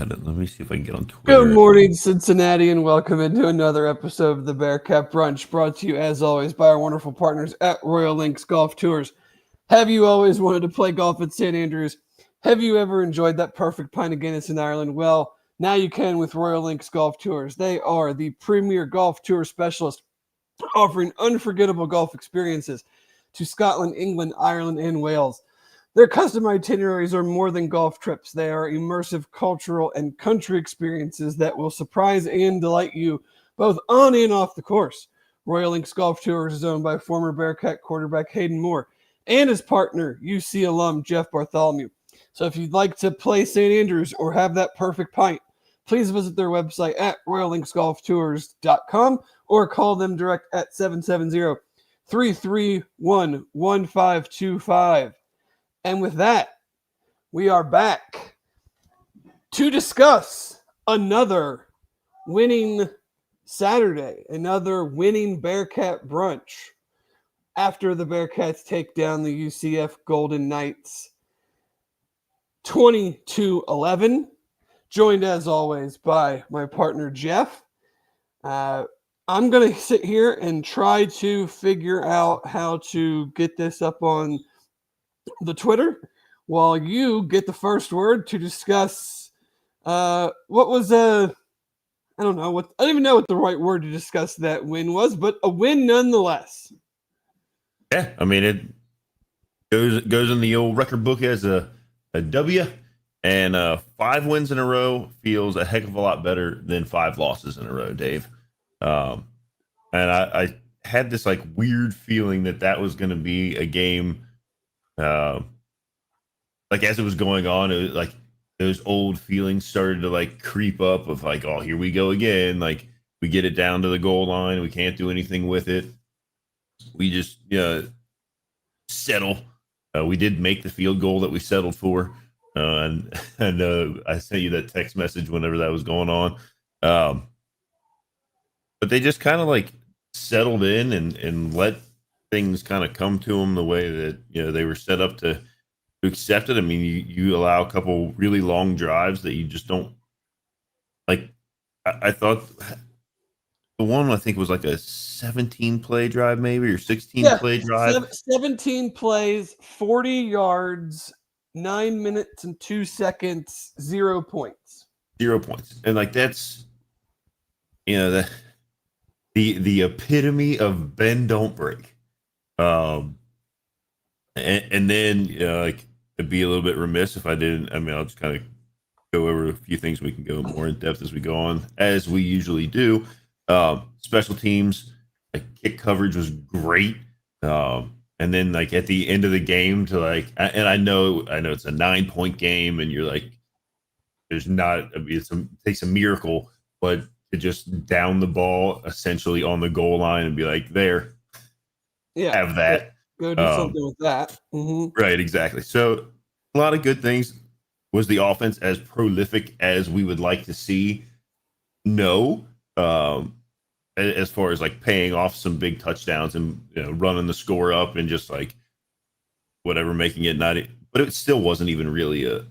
ahead and let me see if I can get on Good Twitter. morning, Cincinnati, and welcome into another episode of the Bearcat Brunch, brought to you, as always, by our wonderful partners at Royal Links Golf Tours. Have you always wanted to play golf at St. Andrews? Have you ever enjoyed that perfect pint of Guinness in Ireland? Well, now you can with Royal Links Golf Tours. They are the premier golf tour specialist, offering unforgettable golf experiences to Scotland, England, Ireland, and Wales. Their custom itineraries are more than golf trips. They are immersive cultural and country experiences that will surprise and delight you both on and off the course. Royal Links Golf Tours is owned by former Bearcat quarterback Hayden Moore and his partner, UC alum Jeff Bartholomew. So if you'd like to play St. Andrews or have that perfect pint, please visit their website at royallinksgolftours.com or call them direct at 770-331-1525. And with that, we are back to discuss another winning Saturday, another winning Bearcat brunch after the Bearcats take down the UCF Golden Knights 20-11. Joined as always by my partner Jeff. I'm going to sit here and try to figure out how to get this up on the Twitter while you get the first word to discuss what was I don't even know what the right word to discuss that win was, but a win nonetheless. Yeah, I mean it goes in the old record book as a W, and 5 wins in a row feels a heck of a lot better than 5 losses in a row, Dave. And I had this like weird feeling that was going to be a game. Like as it was going on, it was like those old feelings started to like creep up of like, oh, here we go again. Like we get it down to the goal line, we can't do anything with it. We just settle. We did make the field goal that we settled for, and I sent you that text message whenever that was going on. But they just kind of like settled in and let things kind of come to them the way that they were set up to accept it. I mean, you allow a couple really long drives that you just don't like. I thought the one I think was like a 17 play drive, maybe, or 16 play drive. 17 plays, 40 yards, 9 minutes and 2 seconds, 0 points. 0 points, and like that's the epitome of bend don't break. And then like it'd be a little bit remiss if I didn't. I mean, I'll just kind of go over a few things. We can go more in depth as we go on, as we usually do. Special teams, like kick coverage was great. And then like at the end of the game to like, and I know it's a 9-point game, and you're like, there's not. It takes a miracle, but to just down the ball essentially on the goal line and be like, there, have that. Go do something with that. Mm-hmm. Right, exactly. So a lot of good things. Was the offense as prolific as we would like to see? No. As far as like paying off some big touchdowns and running the score up and just like whatever, making it not. But it still wasn't even really a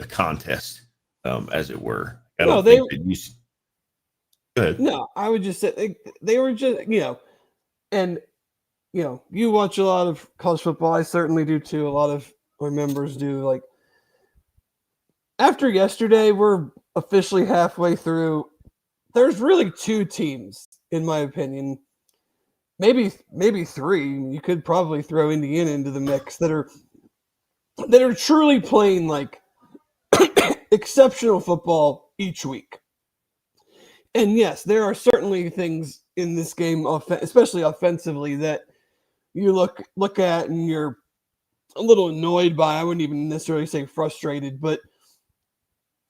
contest, as it were. I don't think that you. Go ahead. No, I would just say they were just and. You watch a lot of college football. I certainly do too. A lot of our members do. Like after yesterday, we're officially halfway through. There's really 2 teams, in my opinion. Maybe 3. You could probably throw Indiana into the mix that are truly playing like exceptional football each week. And yes, there are certainly things in this game, especially offensively, that you look at and you're a little annoyed by. I wouldn't even necessarily say frustrated, but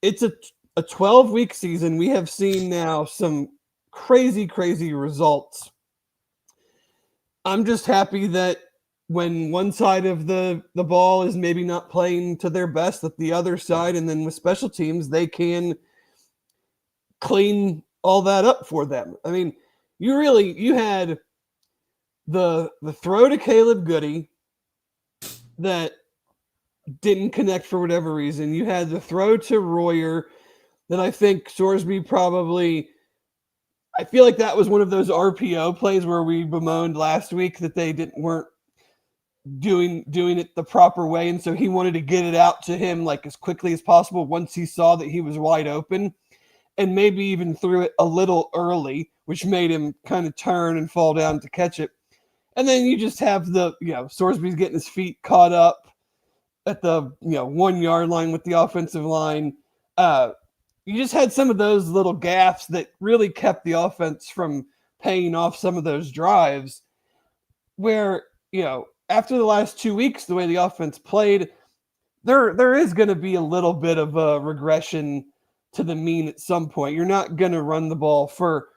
it's a 12-week season. We have seen now some crazy results. I'm just happy that when one side of the ball is maybe not playing to their best, that the other side, and then with special teams, they can clean all that up for them. I mean, you had the throw to Caleb Goody that didn't connect for whatever reason. You had the throw to Royer then I think Sorsby probably. I feel like that was one of those RPO plays where we bemoaned last week that they weren't doing it the proper way, and so he wanted to get it out to him like as quickly as possible once he saw that he was wide open, and maybe even threw it a little early, which made him kind of turn and fall down to catch it. And then you just have Sorsby's getting his feet caught up at the 1 yard line with the offensive line. You just had some of those little gaffes that really kept the offense from paying off some of those drives where, after the last 2 weeks, the way the offense played, there is going to be a little bit of a regression to the mean at some point. You're not going to run the ball for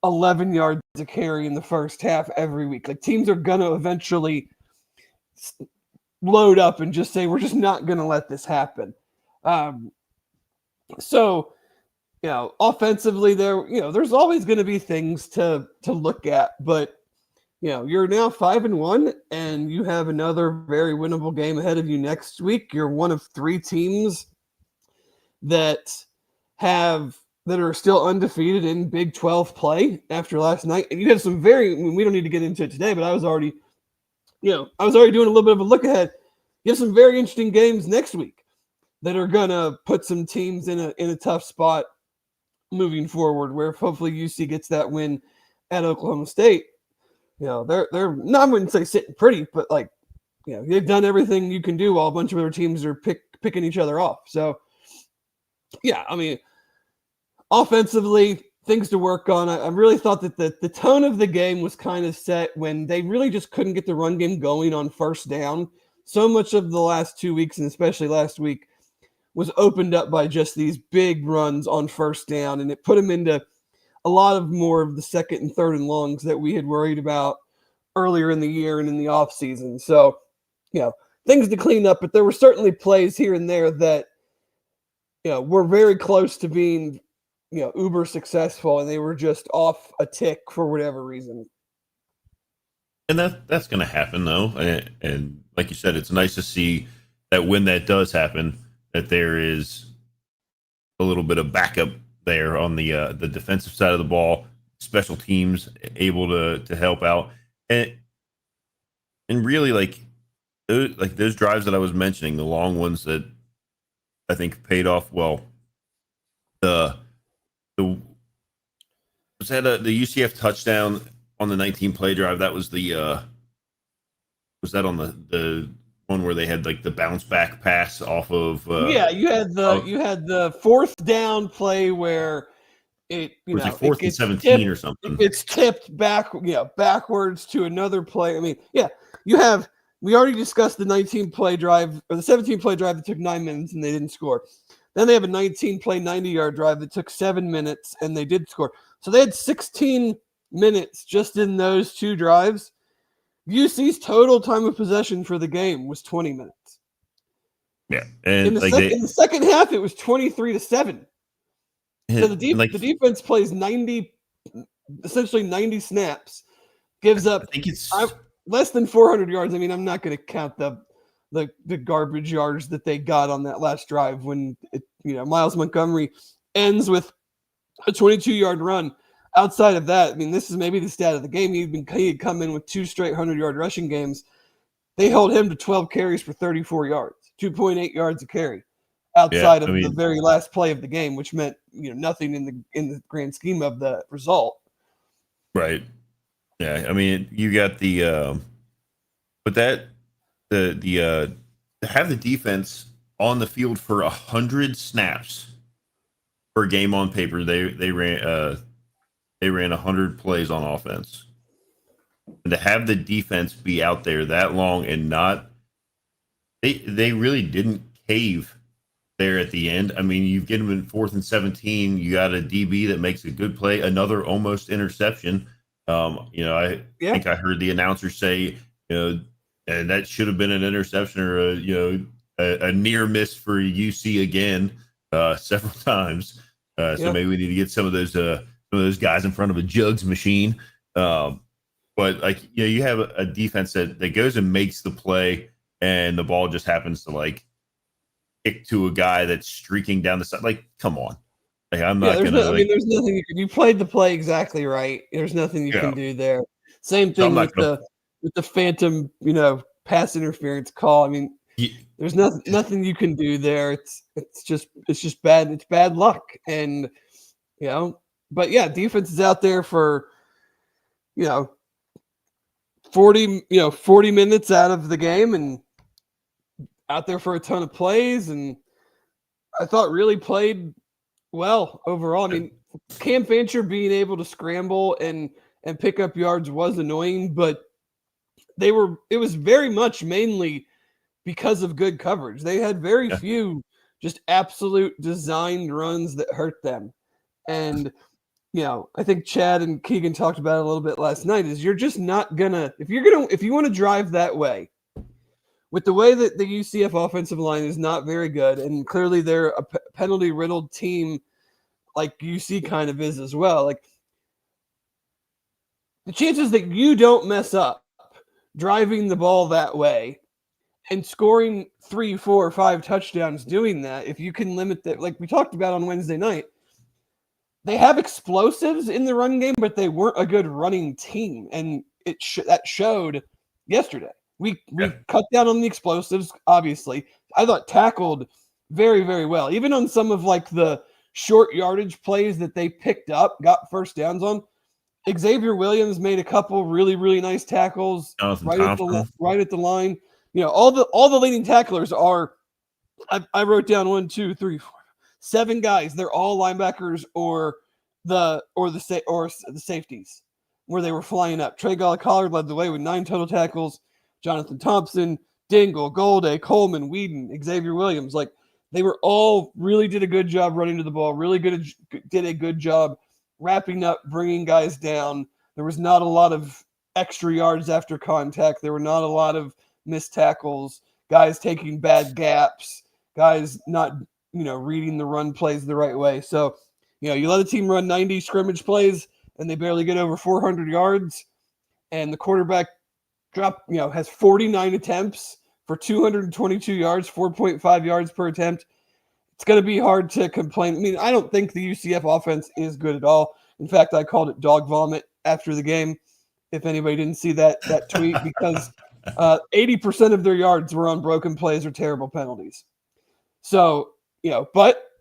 11 yards a carry in the first half every week. Like, teams are going to eventually load up and just say, we're just not going to let this happen. So, offensively there's always going to be things to look at, but you're now 5-1 and you have another very winnable game ahead of you next week. You're one of 3 teams that are still undefeated in Big 12 play after last night. And you have some we don't need to get into it today, but I was already doing a little bit of a look ahead. You have some very interesting games next week that are going to put some teams in a tough spot moving forward, where hopefully UC gets that win at Oklahoma State. They're not, I wouldn't say sitting pretty, but they've done everything you can do while a bunch of other teams are picking each other off. So, offensively, things to work on. I really thought that the tone of the game was kind of set when they really just couldn't get the run game going on first down. So much of the last 2 weeks, and especially last week, was opened up by just these big runs on first down, and it put them into a lot of more of the second and third and longs that we had worried about earlier in the year and in the offseason. So, things to clean up, but there were certainly plays here and there that, were very close to being, uber successful, and they were just off a tick for whatever reason. And that's going to happen, though. And like you said, it's nice to see that when that does happen, that there is a little bit of backup there on the defensive side of the ball, special teams able to help out, and really those drives that I was mentioning, the long ones that I think paid off well. Was that the UCF touchdown on the 19 play drive? That was was that on the one where they had the bounce back pass off of you had the fourth down play where it was like 4th and 17 or something. It's tipped back backwards to another play. I mean, we already discussed the 19 play drive or the 17 play drive that took 9 minutes and they didn't score. Then they have a 19 play 90-yard drive that took 7 minutes and they did score. So they had 16 minutes just in those 2 drives. UC's total time of possession for the game was 20 minutes. Yeah, and in the second half, it was 23-7. So the defense plays essentially 90 snaps, gives up less than 400 yards. I mean, I'm not going to count the garbage yards that they got on that last drive when Miles Montgomery ends with a 22-yard run. Outside of that, I mean, this is maybe the stat of the game. He'd come in with 2 straight 100-yard rushing games. They held him to 12 carries for 34 yards, 2.8 yards a carry outside of the very last play of the game, which meant nothing in the grand scheme of the result. Right. Yeah. I mean, you got to have the defense on the field for 100 snaps per game on paper. They ran 100 plays on offense, and to have the defense be out there that long and they really didn't cave there at the end. I mean, you get them in 4th and 17. You got a DB that makes a good play, another almost interception. I think I heard the announcer say, and that should have been an interception or a near miss for UC again several times. So maybe we need to get some of those guys in front of a jugs machine. But you have a defense that goes and makes the play, and the ball just happens to kick to a guy that's streaking down the side. Come on. Like, I'm Yeah, not gonna like, there's nothing you played the play exactly right. There's nothing you yeah. can do there. Same So I'm thing not gonna. with the phantom, pass interference call. I mean, there's nothing you can do there. It's just bad. It's bad luck, and but yeah, defense is out there for you know 40 minutes out of the game, and out there for a ton of plays, and I thought really played well overall. I mean, Cam Fancher being able to scramble and pick up yards was annoying, but it was very much mainly because of good coverage. They had very Yeah, few just absolute designed runs that hurt them. And I think Chad and Keegan talked about it a little bit last night, is you're just not gonna if you want to drive that way, with the way that the UCF offensive line is not very good, and clearly they're a penalty riddled team like UC kind of is as well. Like, the chances that you don't mess up driving the ball that way and scoring 3, 4, 5 touchdowns doing that, if you can limit that, like we talked about on Wednesday night, they have explosives in the run game, but they weren't a good running team, and that showed yesterday. We yeah. cut down on the explosives. Obviously, I thought tackled very, very well, even on some of like the short yardage plays that they picked up, got first downs on. Xavier Williams made a couple really, really nice tackles Jonathan Thompson. right at the line. All the leading tacklers are. I wrote down 1, 2, 3, 4, 7 guys. They're all linebackers or the safeties, where they were flying up. Trey Collard led the way with 9 total tackles. Jonathan Thompson, Dingle, Golday, Coleman, Whedon, Xavier Williams. Like, they were all really did a good job running to the ball. Really did a good job wrapping up, bringing guys down. There was not a lot of extra yards after contact. There were not a lot of missed tackles, guys taking bad gaps, guys not, reading the run plays the right way. So, you let a team run 90 scrimmage plays and they barely get over 400 yards, and the quarterback has 49 attempts for 222 yards, 4.5 yards per attempt. It's going to be hard to complain. I mean, I don't think the UCF offense is good at all. In fact, I called it dog vomit after the game, if anybody didn't see that tweet, because 80% of their yards were on broken plays or terrible penalties. So, but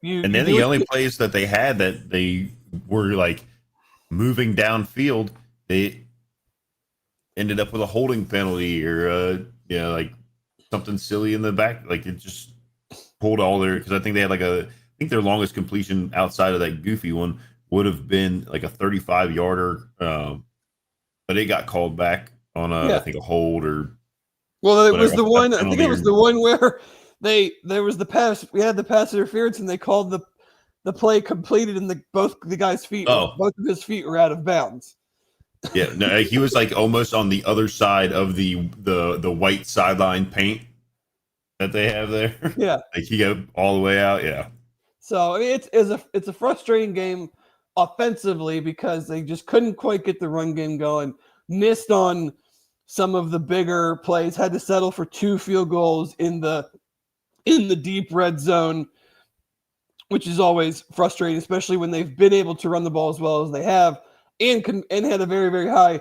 And then the only plays that they had that they were like moving downfield, they ended up with a holding penalty or like something silly in the back. Like, it just pulled all their, because I think they had I think their longest completion outside of that goofy one would have been like a 35-yarder, but it got called back on I think a hold or. Well, it was the one. I think it was the one where there was the pass. We had the pass interference, and they called the play completed, and both of his feet were out of bounds. Yeah, no, he was like almost on the other side of the white sideline paint that they have there. Yeah, like he got all the way out. Yeah. So I mean, it's a frustrating game offensively because they just couldn't quite get the run game going. Missed on some of the bigger plays. Had to settle for 2 field goals in the deep red zone, which is always frustrating, especially when they've been able to run the ball as well as they have, and had a very, very high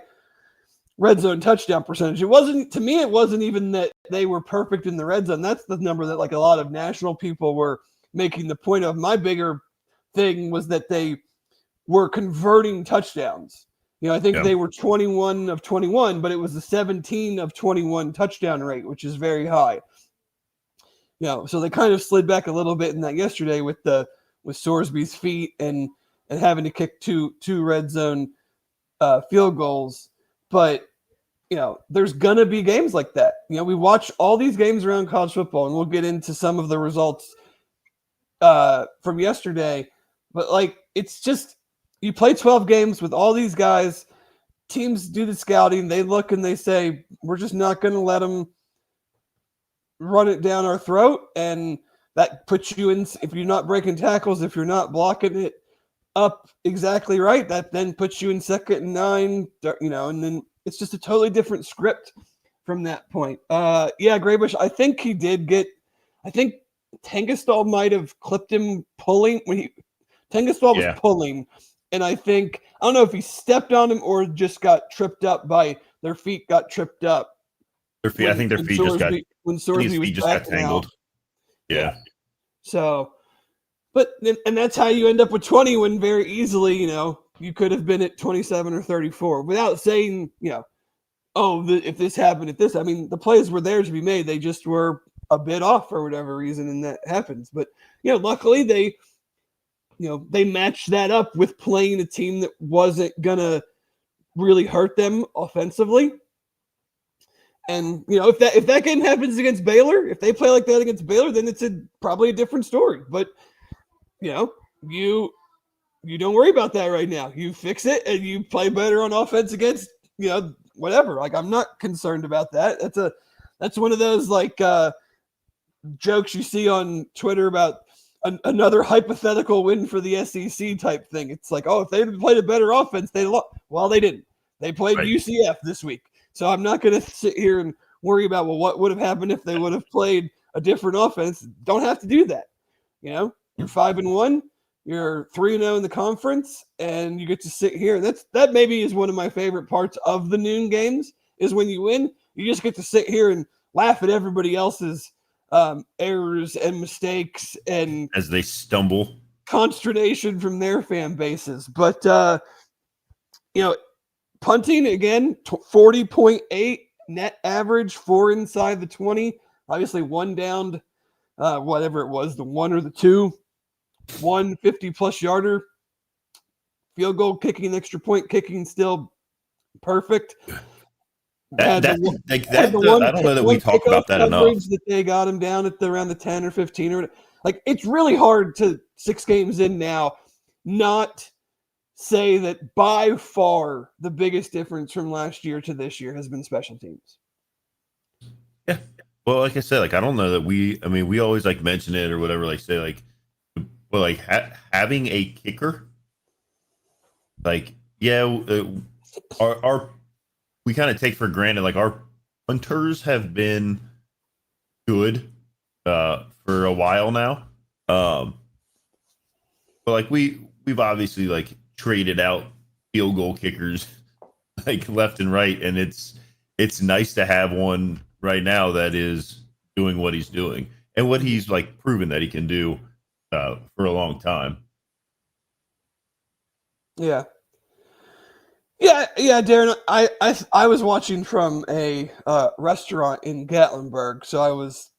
red zone touchdown percentage. It wasn't even that they were perfect in the red zone. That's the number that like a lot of national people were making the point of. My bigger thing was that they were converting touchdowns. I think they were 21 of 21, but it was the 17 of 21 touchdown rate, which is very high. So they kind of slid back a little bit in that yesterday with Sorsby's feet and having to kick two red zone field goals. But there's gonna be games like that. We watch all these games around college football, and we'll get into some of the results from yesterday. But it's just, you play 12 games with all these guys. Teams do the scouting. They look and they say, we're just not going to let them run it down our throat. And that puts you in, if you're not breaking tackles, if you're not blocking it up exactly right, that then puts you in 2nd and 9, and then it's just a totally different script from that point. Graybush, I think Tangastal might have clipped him pulling when Tengiswal was Yeah. pulling, and I don't know if he stepped on him or just got tripped up by their feet got tripped up I think their feet just got. I when think his Sorsby was feet just got backing out. tangled. Yeah. So, and that's how you end up with 20 when very easily, you could have been at 27 or 34 without saying, if this happened at this. I mean, the plays were there to be made. They just were a bit off for whatever reason, and that happens. But, luckily they matched that up with playing a team that wasn't going to really hurt them offensively. And, if that game happens against Baylor, if they play like that against Baylor, then it's probably a different story. But, you don't worry about that right now. You fix it and you play better on offense against, whatever. Like, I'm not concerned about that. That's one of those jokes you see on Twitter about another hypothetical win for the SEC type thing. It's like, if they had played a better offense, they lost. Well, they didn't. They played Right. UCF this week. So I'm not going to sit here and worry about, what would have happened if they would have played a different offense. Don't have to do that. You're 5-1. You're 3-0 in the conference, and you get to sit here. That maybe is one of my favorite parts of the noon games is when you win, you just get to sit here and laugh at everybody else's errors and mistakes and as they stumble, consternation from their fan bases. But punting again, 40.8 net average, 4 inside the 20. Obviously, one downed, whatever it was, the 1 or the 2. 150-plus yarder, field goal kicking, extra point kicking, still perfect. I don't know that we talk about that enough. That they got him down at around the 10 or 15 or it's really hard to 6 games in now not say that by far the biggest difference from last year to this year has been special teams. Yeah. Well, like I said, I don't know that we always mention it or whatever, say having a kicker, our we kind of take for granted, our punters have been good for a while now. But we've obviously traded out field goal kickers left and right, and it's nice to have one right now that is doing what he's doing and what he's proven that he can do for a long time. Yeah, Darren. I was watching from a restaurant in Gatlinburg, so I was,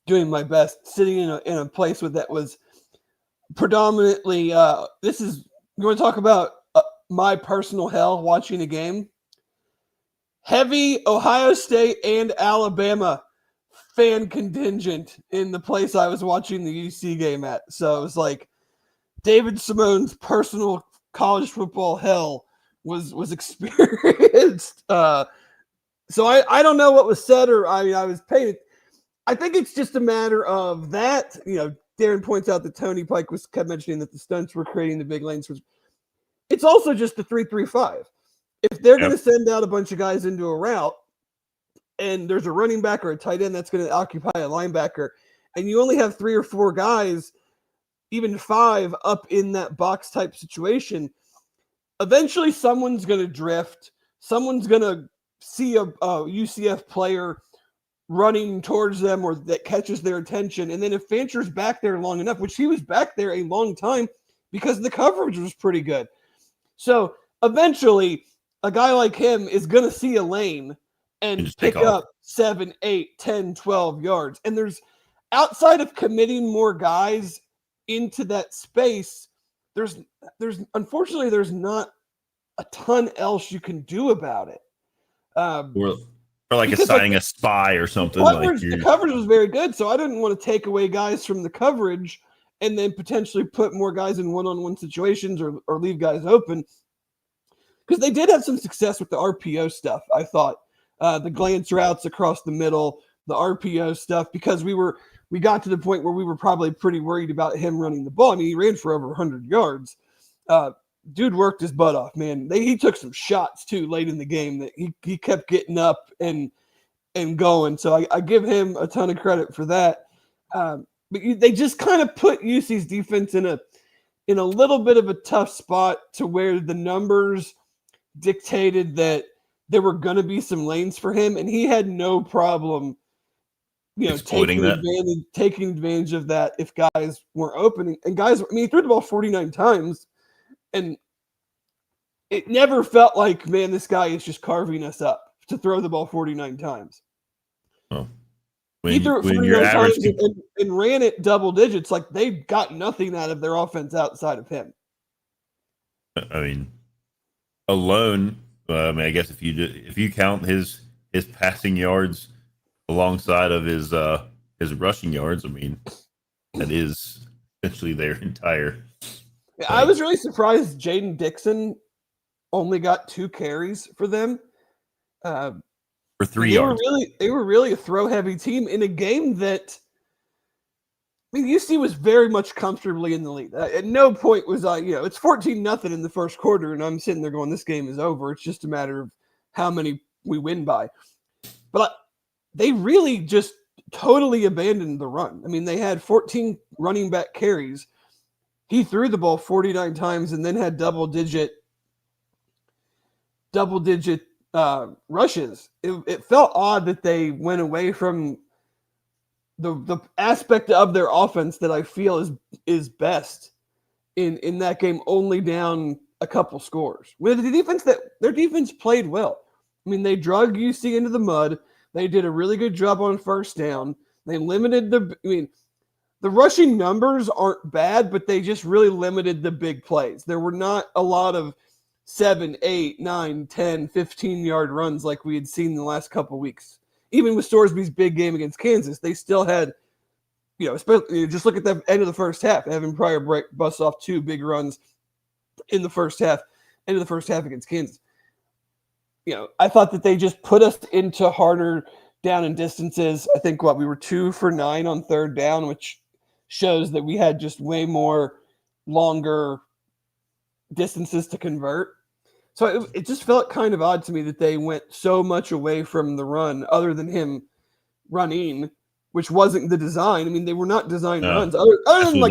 doing my best, sitting in a place that was predominantly. This is, you want to talk about my personal hell watching a game? Heavy Ohio State and Alabama fan contingent in the place I was watching the UC game at. So it was David Simone's personal college football hell was experienced. So I don't know what was said, or I was paid. I think it's just a matter of that. Darren points out that Tony Pike kept mentioning that the stunts were creating the big lanes. It's also just the 3-3-5. If they're going to send out a bunch of guys into a route, and there's a running back or a tight end that's going to occupy a linebacker, and you only have 3 or 4 guys, even 5 up in that box type situation, eventually someone's going to drift. Someone's going to see a UCF player running towards them or that catches their attention. And then if Fancher's back there long enough, which he was back there a long time because the coverage was pretty good. So eventually a guy like him is going to see a lane and pick up 7, 8, 10, 12 yards. And there's, outside of committing more guys into that space, there's unfortunately there's not a ton else you can do about it. Or assigning a spy or something. The coverage was very good, so I didn't want to take away guys from the coverage and then potentially put more guys in one-on-one situations or leave guys open. Because they did have some success with the RPO stuff, I thought. The glance routes across the middle, the RPO stuff, because we got to the point where we were probably pretty worried about him running the ball. I mean, he ran for over 100 yards. Dude worked his butt off, man. He took some shots, too, late in the game that he kept getting up and going. So I give him a ton of credit for that. But they just kind of put UC's defense in in a little bit of a tough spot to where the numbers dictated that there were going to be some lanes for him, and he had no problem, Exploiting that. taking advantage of that if guys weren't opening. And guys, I mean, he threw the ball 49 times, and it never felt like, man, this guy is just carving us up to throw the ball 49 times. Oh. He threw it when 49 times and ran it double digits. Like, they got nothing out of their offense outside of him. I mean, alone, I guess if you count his passing yards alongside of his rushing yards, I mean, that is essentially their entire. I was really surprised Jaden Dixon only got 2 carries for them. For 3 yards. They were really a throw-heavy team in a game that, I mean, UC was very much comfortably in the lead. At no point was it's 14-0 in the first quarter, and I'm sitting there going, this game is over. It's just a matter of how many we win by. But they really just totally abandoned the run. I mean, they had 14 running back carries. He threw the ball 49 times and then had double-digit rushes. It felt odd that they went away from the aspect of their offense that I feel is best in that game, only down a couple scores. With their defense played well. I mean, they drug UC into the mud. They did a really good job on first down. They limited the rushing numbers aren't bad, but they just really limited the big plays. There were not a lot of 7, 8, 9, 10, 15-yard runs like we had seen in the last couple of weeks. Even with Storsby's big game against Kansas, they still had, especially just look at the end of the first half. Evan Pryor busts off 2 big runs in the first half, end of the first half against Kansas. I thought that they just put us into harder down and distances. I think we were 2 for 9 on third down, which shows that we had just way more longer distances to convert. So it just felt kind of odd to me that they went so much away from the run other than him running, which wasn't the design. I mean, they were not designed runs. Other than like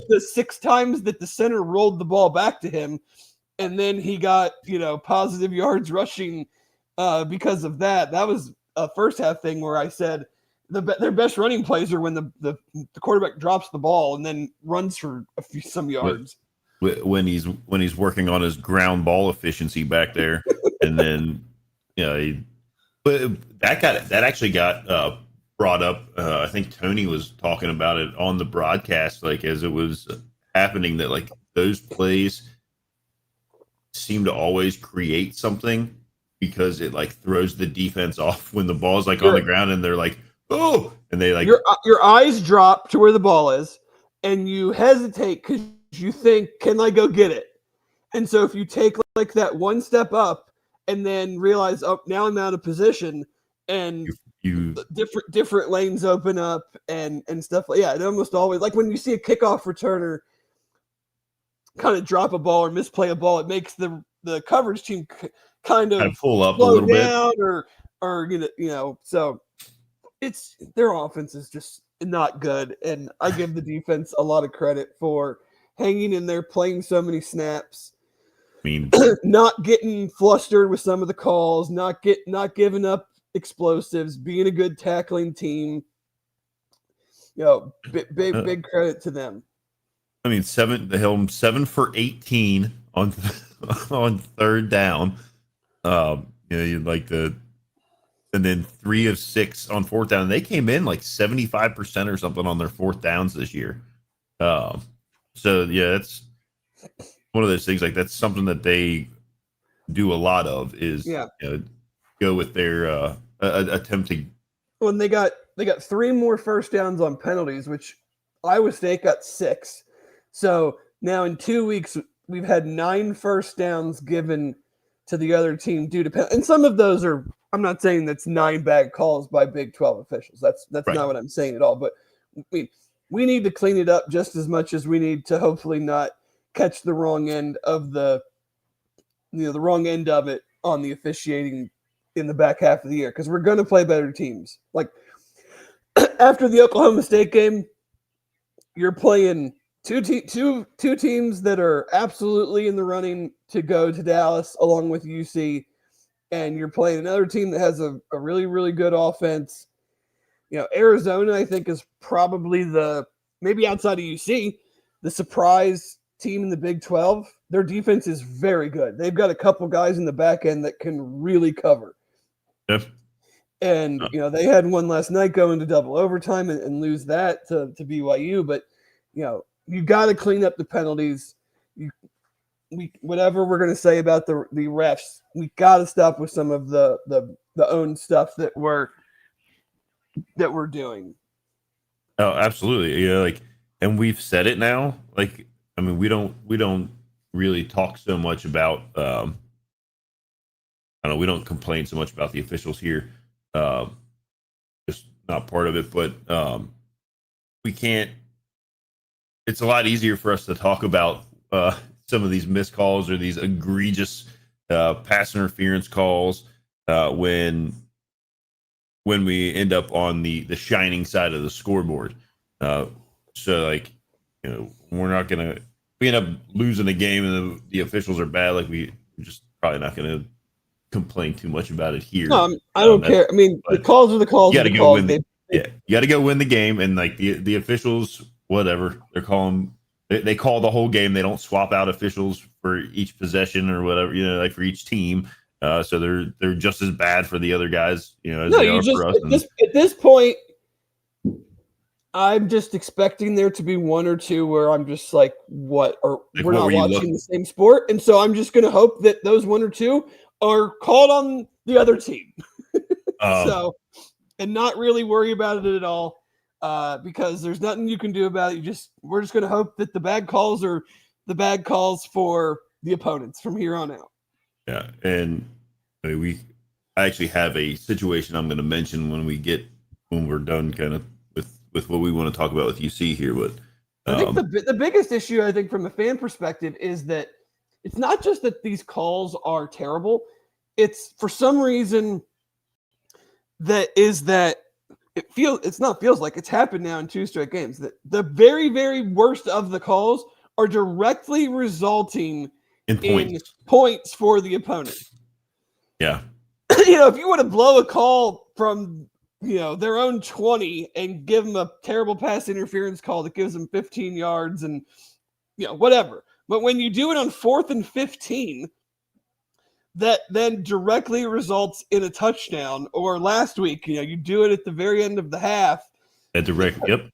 the 6 times that the center rolled the ball back to him, and then he got, positive yards rushing because of that. That was a first half thing where I said their best running plays are when the quarterback drops the ball and then runs for some yards. When he's working on his ground ball efficiency back there, and then that actually got brought up. I think Tony was talking about it on the broadcast, like as it was happening, that like those plays seem to always create something because it like throws the defense off when the ball's like on the ground and they're like, oh, and they like your eyes drop to where the ball is and you hesitate because you think, can I go get it? And so if you take like that one step up and then realize, oh, now I'm out of position, and you different lanes open up and stuff like, it almost always, like when you see a kickoff returner kind of drop a ball or misplay a ball, it makes the coverage team kind of pull up a little down bit, or so it's their offense is just not good, and I give the defense a lot of credit for hanging in there, playing so many snaps. I mean, not getting flustered with some of the calls, not giving up explosives, being a good tackling team. Big credit to them. I mean, 7 for 18 on on third down. You'd like the, and then 3 of 6 on fourth down. They came in like 75% or something on their fourth downs this year. So yeah, that's one of those things. Like that's something that they do a lot of is go with their attempting. When they got 3 more first downs on penalties, which Iowa State got 6. So now in 2 weeks, we've had 9 first downs given to the other team due to and some of those are, I'm not saying that's 9 bad calls by Big 12 officials. That's right. Not what I'm saying at all. But we need to clean it up just as much as we need to hopefully not catch the wrong end of the wrong end of it on the officiating in the back half of the year, because we're going to play better teams. Like after the Oklahoma State game, you're playing two teams that are absolutely in the running to go to Dallas along with UC, and you're playing another team that has a really, really good offense. Arizona, I think, is probably maybe outside of UC, the surprise team in the Big 12. Their defense is very good. They've got a couple guys in the back end that can really cover. Yep. And, they had one last night go into double overtime and lose that to BYU. But, you got to clean up the penalties. Whatever we're going to say about the refs, we got to stop with some of the own stuff that we're doing. Oh, absolutely. And we've said it now. We don't really talk so much about, I don't know, we don't complain so much about the officials here. Just not part of it, but we can't. It's a lot easier for us to talk about some of these missed calls or these egregious pass interference calls when we end up on the shining side of the scoreboard. So we're not gonna. We end up losing a game and the officials are bad. We're just probably not gonna complain too much about it here. No, I don't care. I mean, the calls are the calls. You got to go win. You got to go win the game, and the officials, whatever they're calling, they call the whole game. They don't swap out officials for each possession or whatever. For each team. So they're just as bad for the other guys. As they are for us. At this point, I'm just expecting there to be one or two where I'm just like, what? Or we're not watching the same sport, and so I'm just going to hope that those one or two are called on the other team. And not really worry about it at all, because there's nothing you can do about it. We're just going to hope that the bad calls are the bad calls for the opponents from here on out. Yeah, and I actually have a situation I'm going to mention when we're done, kind of with what we want to talk about with UC here. But I think the biggest issue, I think, from a fan perspective, is that it's not just that these calls are terrible. It's for some reason feels like it's happened now in 2 straight games that the very, very worst of the calls are directly resulting in points for the opponent. Yeah. If you want to blow a call from their own 20 and give them a terrible pass interference call that gives them 15 yards and whatever. But when you do it on 4th and 15, that then directly results in a touchdown. Or last week, you do it at the very end of the half. Yep.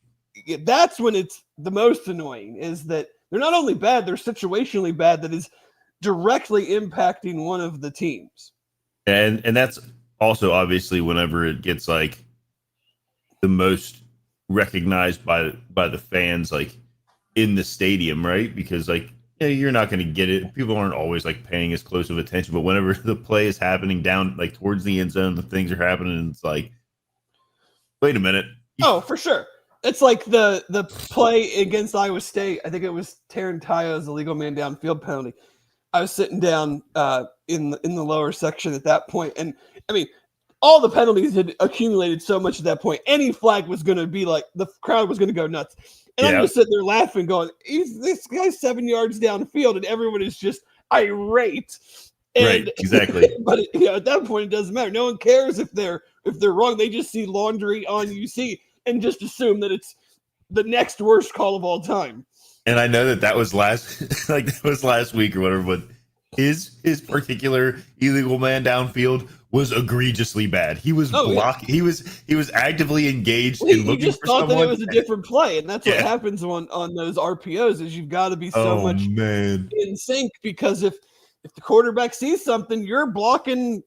That's when it's the most annoying, is that they're not only bad, they're situationally bad that is directly impacting one of the teams. And that's also obviously whenever it gets the most recognized by the fans in the stadium, right? Because you're not going to get it. People aren't always paying as close of attention, but whenever the play is happening down towards the end zone, the things are happening, and it's wait a minute. Oh, for sure. It's like the play against Iowa State. I think it was Taryn Tayo's illegal man downfield penalty. I was sitting down in the lower section at that point, and I mean, all the penalties had accumulated so much at that point. Any flag was going to be the crowd was going to go nuts. And I'm just sitting there laughing, going, this guy's 7 yards downfield, and everyone is just irate. And, right, exactly. But at that point, it doesn't matter. No one cares if they're wrong. They just see laundry on UC and just assume that it's the next worst call of all time. And I know that was last week or whatever, but his particular illegal man downfield was egregiously bad. He was blocking. Yeah. He was actively engaged in looking for someone. He just thought that it was a different play, and that's what happens on those RPOs. Is you've got to be so much in sync, because if the quarterback sees something, you're blocking,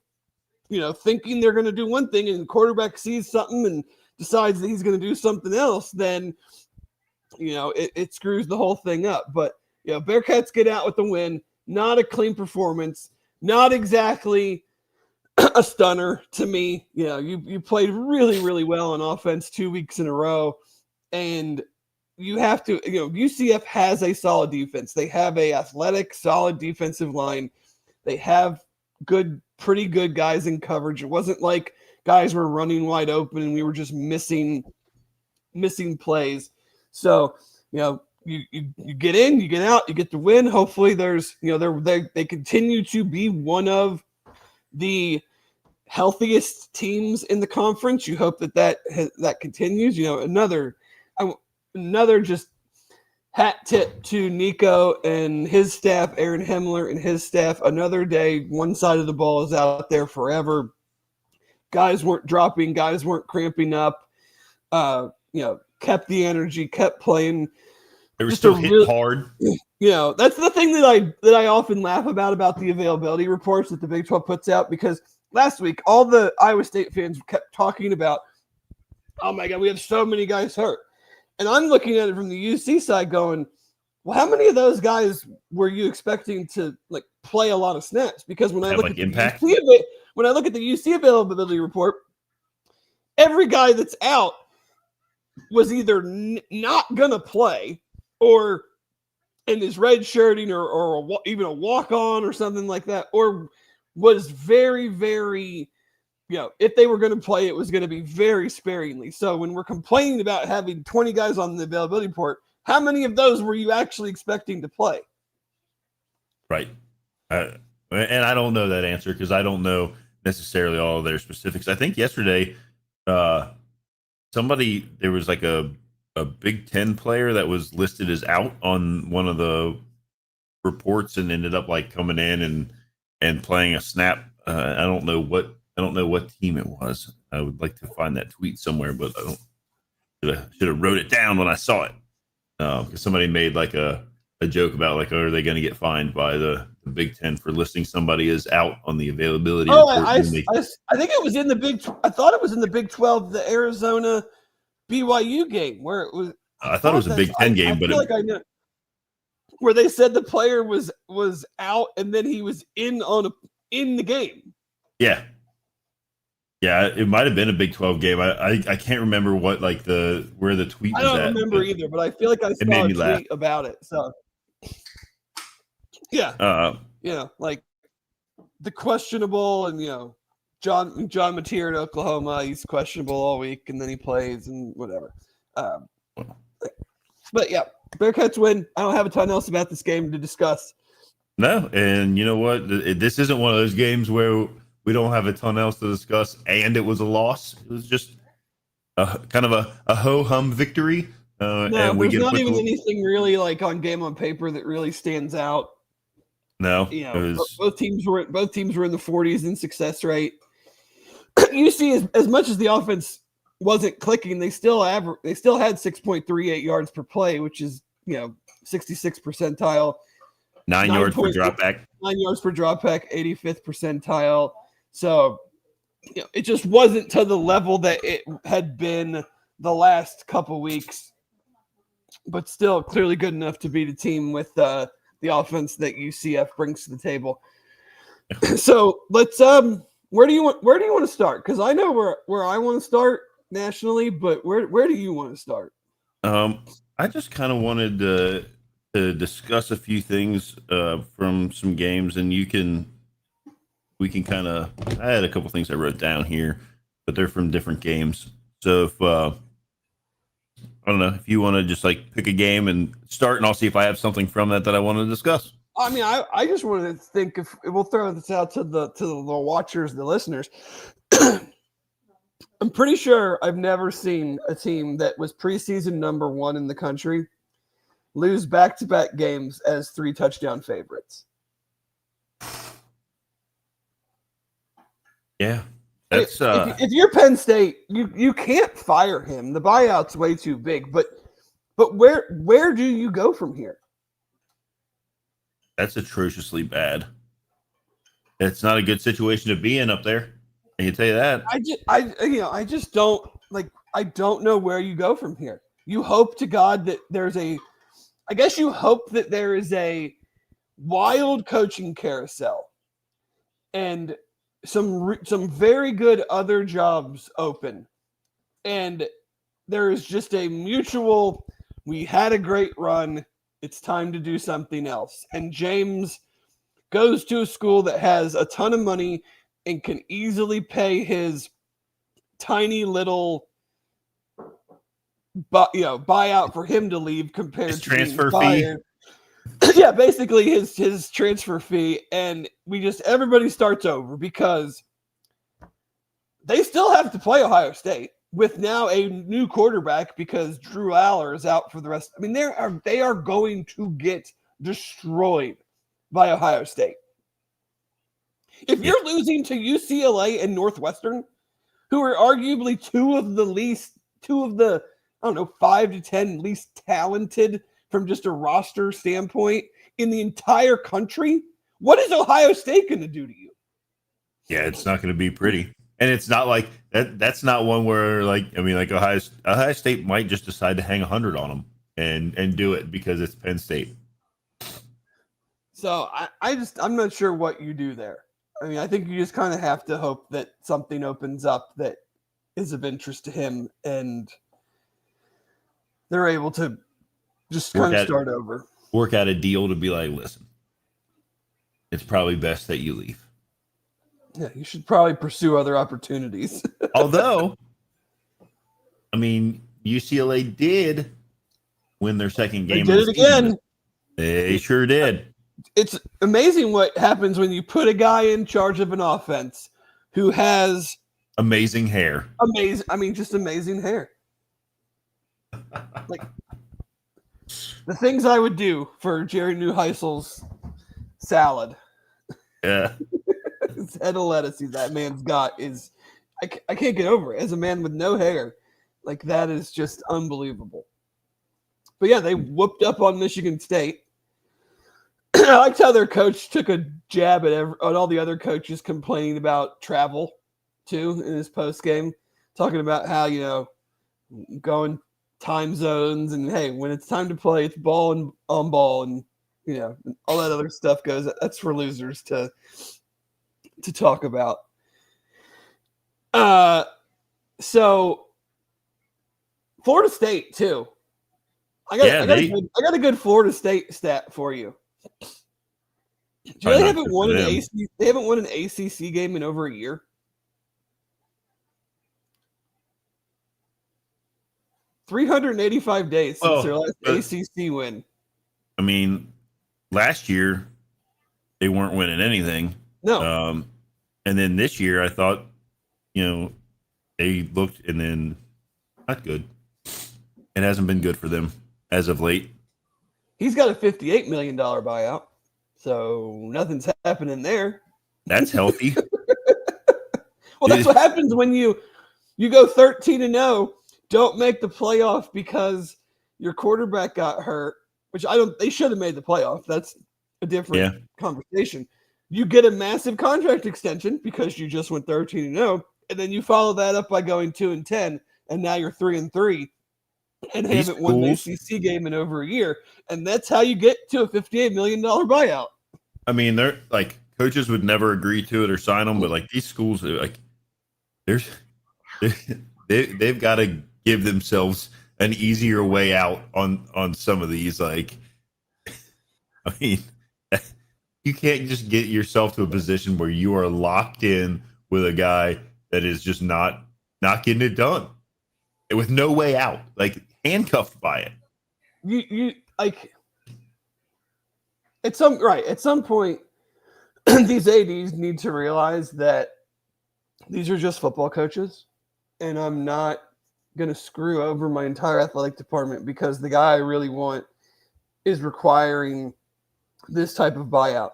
thinking they're going to do one thing, and the quarterback sees something and decides that he's going to do something else, then it screws the whole thing up. But Bearcats get out with the win. Not a clean performance. Not exactly a stunner to me. You played really, really well on offense 2 weeks in a row, and you have to. UCF has a solid defense. They have a athletic, solid defensive line. They have pretty good guys in coverage. It wasn't like guys were running wide open and we were just missing plays. So you get in, you get out, you get the win. Hopefully, there's they continue to be one of the healthiest teams in the conference. You hope that continues. Another just hat tip to Nico and his staff, Aaron Hemmler and his staff. Another day, one side of the ball is out there forever. Guys weren't dropping, guys weren't cramping up. Kept the energy, kept playing. They were still hit hard. That's the thing that I often laugh about the availability reports that the Big 12 puts out, because last week all the Iowa State fans kept talking about, oh my God, we have so many guys hurt. And I'm looking at it from the UC side going, well, how many of those guys were you expecting to play a lot of snaps? Because when I look at impact, when I look at the UC availability report, every guy that's out was either not going to play or and is red shirting or even a walk on or something like that, or was very, very, if they were going to play, it was going to be very sparingly. So when we're complaining about having 20 guys on the availability report, how many of those were you actually expecting to play? Right. And I don't know that answer because I don't know necessarily all of their specifics. I think yesterday, there was like a Big Ten player that was listed as out on one of the reports and ended up coming in and playing a snap. I don't know what team it was. I would like to find that tweet somewhere, but I don't. Should have wrote it down when I saw it. Because somebody made a joke about are they going to get fined by the Big Ten for listing somebody as out on the availability report? I think it was in the I thought it was in the Big 12, the Arizona BYU game where it was. I thought it was a Big Ten game, but I know where they said the player was out and then he was in the game. Yeah, it might have been a Big 12 game. I can't remember what where the tweet was at. I don't remember either, but I feel like I saw a tweet about it. So yeah, the questionable and John Mateer at Oklahoma, he's questionable all week, and then he plays and whatever. But yeah, Bearcats win. I don't have a ton else about this game to discuss. No, and you know what? This isn't one of those games where we don't have a ton else to discuss, and it was a loss. It was just kind of a ho-hum victory. No, and there's not even anything really on game on paper that really stands out. No, both teams were in the 40s in success rate. You see, as much as the offense wasn't clicking, they still had 6.38 yards per play, which is 66th percentile. 9 yards per drop back. 9 yards per drop back, 85th percentile. So it just wasn't to the level that it had been the last couple weeks, but still clearly good enough to beat a team with the offense that UCF brings to the table. So let's where do you want to start? Because I know where I want to start nationally, but where do you want to start? I just kind of wanted to discuss a few things from some games, and we can kind of. I had a couple things I wrote down here, but they're from different games. So if I don't know if you want to just pick a game and start, and I'll see if I have something from that I want to discuss. I mean, I just wanted to think if we'll throw this out to the watchers, the listeners. I'm pretty sure I've never seen a team that was preseason number 1 in the country lose back-to-back games as 3 touchdown favorites. Yeah. That's if you're Penn State, you can't fire him. The buyout's way too big, but where do you go from here? That's atrociously bad. It's not a good situation to be in up there. I can tell you that. I just don't I don't know where you go from here. You hope to God that you hope that there is a wild coaching carousel and some very good other jobs open. And there is just a mutual, we had a great run. It's time to do something else. And James goes to a school that has a ton of money and can easily pay his tiny little buyout for him to leave compared His to being transfer fee. fired. Yeah, basically his transfer fee, and everybody starts over because they still have to play Ohio State with now a new quarterback because Drew Aller is out for the rest. I mean, they are going to get destroyed by Ohio State. If you're losing to UCLA and Northwestern, who are arguably two of the I don't know, 5 to 10 least talented from just a roster standpoint in the entire country, what is Ohio State going to do to you? Yeah, it's not going to be pretty. And it's not like that. That's not one where, like, I mean, like Ohio State might just decide to hang 100 on them and do it because it's Penn State. So I'm not sure what you do there. I mean, I think you just kind of have to hope that something opens up that is of interest to him and they're able to just kind of start over. Work out a deal to be like, listen, it's probably best that you leave. Yeah, you should probably pursue other opportunities. Although, I mean, UCLA did win their second game. They did it again. They sure did. It's amazing what happens when you put a guy in charge of an offense who has amazing hair. Just amazing hair. Like the things I would do for Jerry Neuheisel's salad. Yeah. His head of lettuce that man's got is I can't get over it. As a man with no hair, like that is just unbelievable. But yeah, they whooped up on Michigan State. I liked how their coach took a jab at all the other coaches complaining about travel too in his post game, talking about how going time zones and hey, when it's time to play, it's ball and on ball and all that other stuff goes. That's for losers to talk about. So Florida State too. I got a good Florida State stat for you. They haven't won an ACC game in over a year. $385 days since their last ACC win. I mean, last year they weren't winning anything. No. And then this year I thought, they looked and then not good. It hasn't been good for them as of late. He's got a $58 million buyout, so nothing's happening there. That's healthy. Well, that's what happens when you go 13-0, don't make the playoff because your quarterback got hurt, which they should have made the playoff. That's a different conversation. You get a massive contract extension because you just went 13-0, and then you follow that up by going 2-10, and now you're 3-3. And haven't won an ACC game in over a year. And that's how you get to a $58 million buyout. I mean, they're like coaches would never agree to it or sign them, but like these schools, like they've got to give themselves an easier way out on some of these. Like, I mean, you can't just get yourself to a position where you are locked in with a guy that is just not getting it done with no way out. Like, handcuffed by it. You like at some point these ADs need to realize that these are just football coaches and I'm not going to screw over my entire athletic department because the guy I really want is requiring this type of buyout.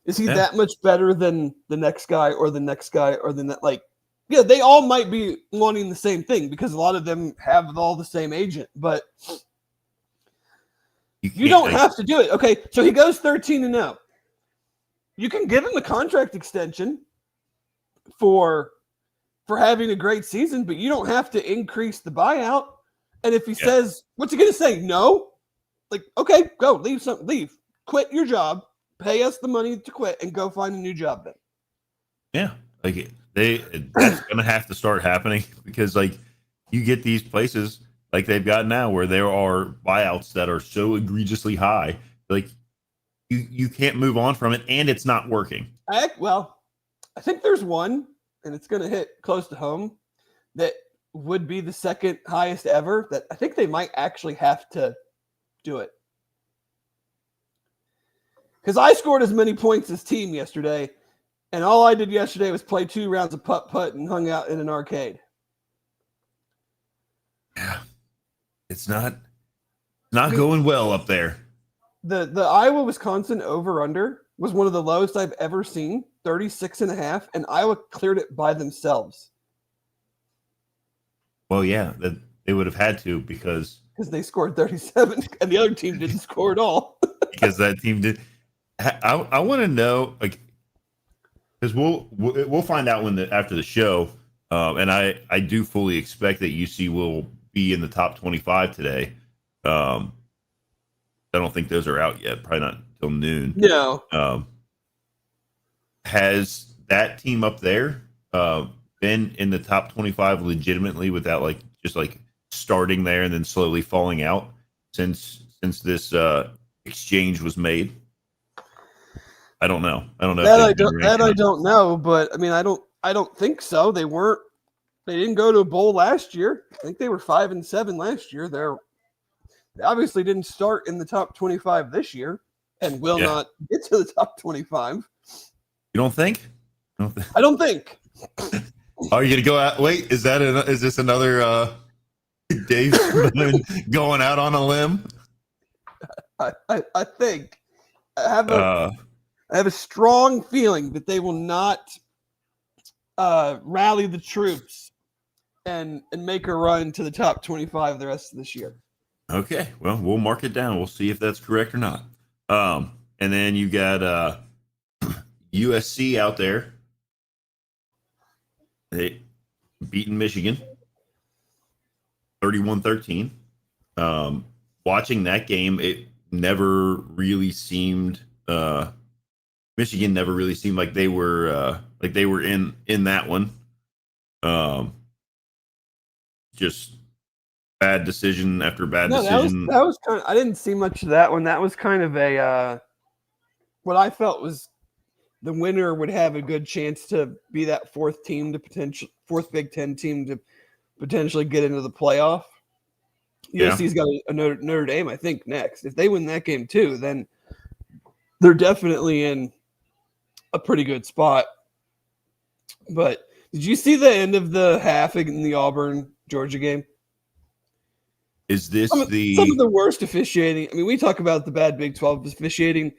Is he that much better than the next guy or the next guy or the next? Like, yeah, they all might be wanting the same thing because a lot of them have all the same agent, but you don't have to do it. Okay, so he goes 13-0. You can give him a contract extension for having a great season, but you don't have to increase the buyout. And if he says, what's he going to say? No? Like, okay, go, leave, quit your job, pay us the money to quit, and go find a new job then. Yeah, like that's going to have to start happening because like you get these places like they've got now where there are buyouts that are so egregiously high, like you can't move on from it and it's not working. I think there's one, and it's going to hit close to home, that would be the second highest ever, that I think they might actually have to do it. Because I scored as many points as team yesterday, and all I did yesterday was play 2 rounds of putt-putt and hung out in an arcade. Yeah. It's not going well up there. The Iowa-Wisconsin over-under was one of the lowest I've ever seen, 36.5, and Iowa cleared it by themselves. Well, yeah, they would have had to because they scored 37, and the other team didn't score at all. because that team did. I want to know, like, because we'll find out after the show, and I do fully expect that UC will be in the top 25 today. I don't think those are out yet. Probably not till noon. No. Has that team up there been in the top 25 legitimately without just starting there and then slowly falling out since this exchange was made? I don't know. I don't know. I don't know, but I mean, I don't think so. They didn't go to a bowl last year. I think they were 5-7 last year. They obviously didn't start in the top 25 this year and will not get to the top 25. You don't think? I don't think. Are you gonna go out? Wait, is this another Dave going out on a limb? I think I have a strong feeling that they will not rally the troops and make a run to the top 25 the rest of this year. Okay, well, we'll mark it down. We'll see if that's correct or not. And then you got USC out there. They beaten Michigan 31-13. Watching that game, it never really seemed Michigan never really seemed like they were in that one. Just bad decision after bad decision. That was kind of, I didn't see much of that one. That was kind of a what I felt was the winner would have a good chance to be that fourth Big Ten team to potentially get into the playoff. USC's got a Notre Dame, I think, next. If they win that game too, then they're definitely in a pretty good spot. But did you see the end of the half in the Auburn-Georgia game? Is this some of the worst officiating? I mean, we talk about the bad Big 12 officiating.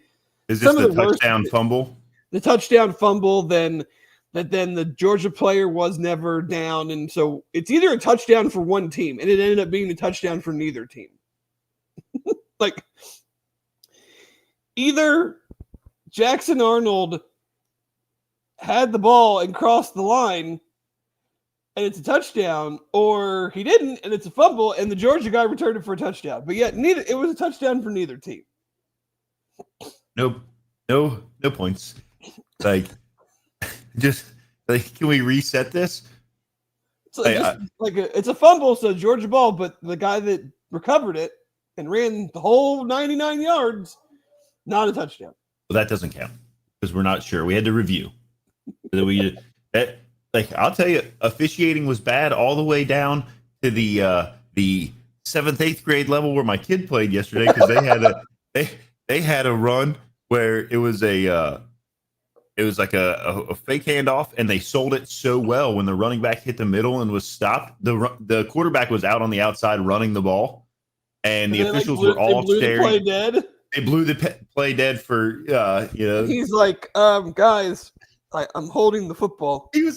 Is this the touchdown fumble? The touchdown fumble, then the Georgia player was never down, and so it's either a touchdown for one team, and it ended up being a touchdown for neither team. Either Jackson Arnold had the ball and crossed the line, and it's a touchdown, or he didn't, and it's a fumble, and the Georgia guy returned it for a touchdown. But yet, it was a touchdown for neither team. No points. Can we reset this? It's a fumble, so Georgia ball, but the guy that recovered it and ran the whole 99 yards, not a touchdown. Well, that doesn't count because we're not sure. We had to review. I'll tell you, officiating was bad all the way down to the 7th, 8th grade level where my kid played yesterday because they had a run where it was a fake handoff, and they sold it so well when the running back hit the middle and was stopped. The quarterback was out on the outside running the ball, and the officials were all staring. They blew the play dead for He's like, guys, I'm holding the football. They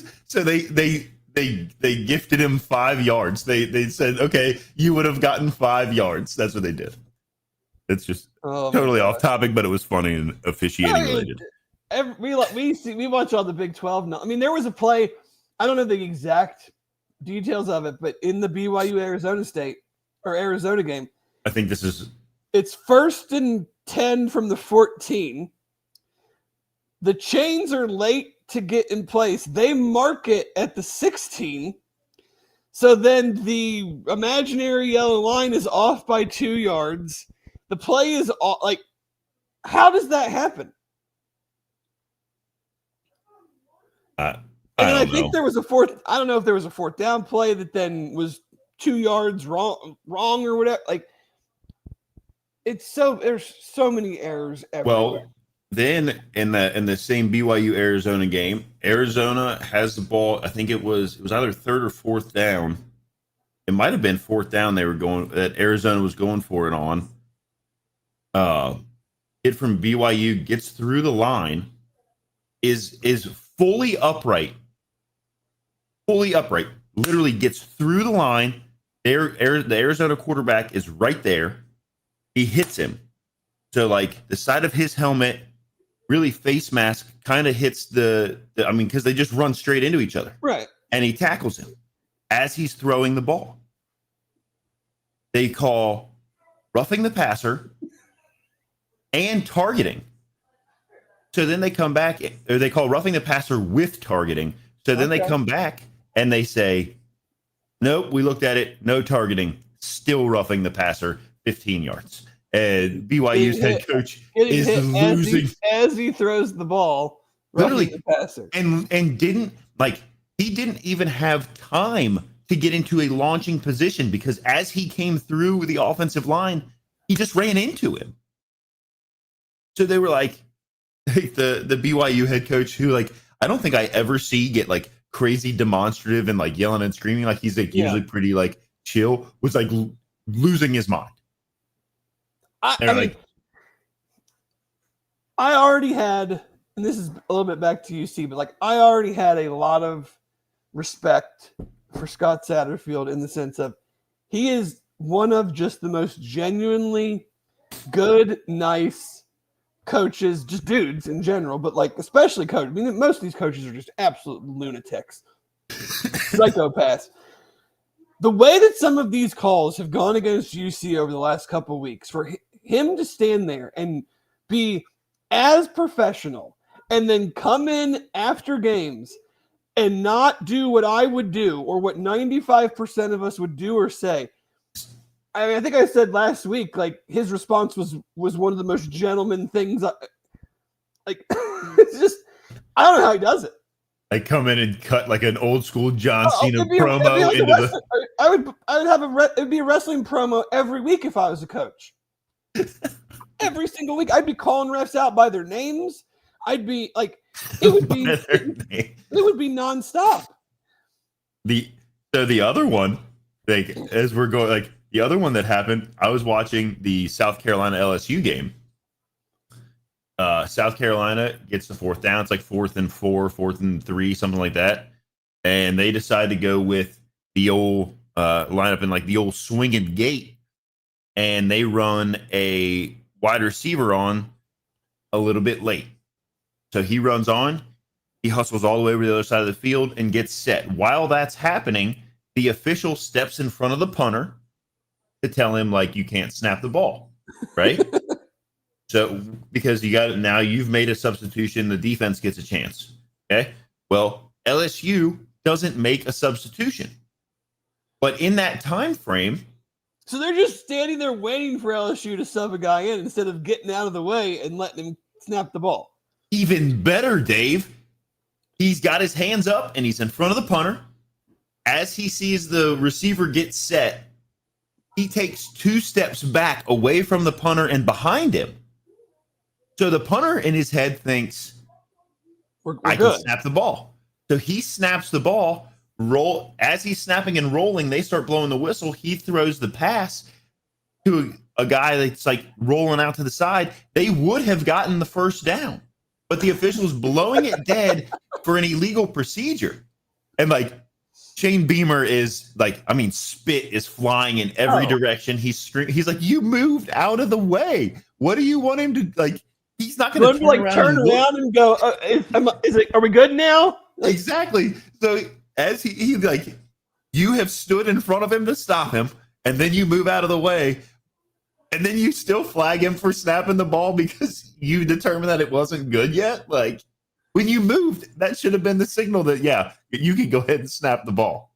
gifted him 5 yards. They said, okay, you would have gotten 5 yards. That's what they did. It's just totally off topic, but it was funny and officiating related. We watch all the Big 12 now. I mean, there was a play, I don't know the exact details of it, but in the BYU Arizona game, I think it's 1st and 10 from the 14. The chains are late to get in place. They mark it at the 16. So then the imaginary yellow line is off by 2 yards. The play is how does that happen? And then I don't think know. there was a fourth. I don't know if there was a fourth down play that then was 2 yards wrong or whatever. Like there's so many errors everywhere. Well, then in the same BYU Arizona game, Arizona has the ball. I think it was either third or fourth down. It might have been fourth down. They were going that Arizona was going for it on. Kid from BYU gets through the line, is fully upright, literally gets through the line. The Arizona quarterback is right there. He hits him. So like the side of his helmet, really face mask, kind of hits because they just run straight into each other. Right. And he tackles him as he's throwing the ball. They call roughing the passer and targeting. So then they come back, or they call roughing the passer with targeting. So then they come back and they say, nope, we looked at it, no targeting, still roughing the passer 15 yards. And BYU's head coach is losing as he throws the ball, literally the passer, and he didn't even have time to get into a launching position because as he came through the offensive line, he just ran into him. So they were like the BYU head coach, who like I don't think I ever see get like crazy demonstrative and like yelling and screaming, like he's like usually pretty like chill, was like losing his mind. I mean, I already had, and this is a little bit back to UC, but like I already had a lot of respect for Scott Satterfield in the sense of he is one of just the most genuinely good, nice coaches, just dudes in general, but like especially coaches. I mean, most of these coaches are just absolute lunatics, psychopaths. The way that some of these calls have gone against UC over the last couple of weeks, for him to stand there and be as professional and then come in after games and not do what I would do or what 95% of us would do or say. I mean, I think I said last week, like his response was one of the most gentleman things. It's just, I don't know how he does it. I come in and cut like an old school John Cena it'd be promo like into the. I would have it'd be a wrestling promo every week if I was a coach. Every single week, I'd be calling refs out by their names. I'd be like, it would be nonstop. The other one, like as we're going, like the other one that happened, I was watching the South Carolina LSU game. South Carolina gets the fourth down. It's like 4th and 4, 4th and 3, something like that. And they decide to go with the old lineup and like the old swinging gate. And they run a wide receiver on a little bit late. So he runs on, he hustles all the way over the other side of the field and gets set. While that's happening, the official steps in front of the punter to tell him, like, you can't snap the ball, right? So because you've made a substitution, the defense gets a chance. Okay. Well, LSU doesn't make a substitution. But in that time frame, so they're just standing there waiting for LSU to sub a guy in instead of getting out of the way and letting him snap the ball. Even better, Dave. He's got his hands up and he's in front of the punter. As he sees the receiver get set, he takes 2 steps back away from the punter and behind him. So the punter in his head thinks, I can snap the ball. So he snaps the ball. As he's snapping and rolling, they start blowing the whistle. He throws the pass to a guy that's like rolling out to the side. They would have gotten the first down, but the official's blowing it dead for an illegal procedure. And like Shane Beamer is like, I mean, spit is flying in every direction. He's screaming. He's like, you moved out of the way. What do you want him to like? He's not going to turn around and go, are we good now? Exactly. So as he like, you have stood in front of him to stop him, and then you move out of the way, and then you still flag him for snapping the ball because you determined that it wasn't good yet. Like when you moved, that should have been the signal that, yeah, you can go ahead and snap the ball.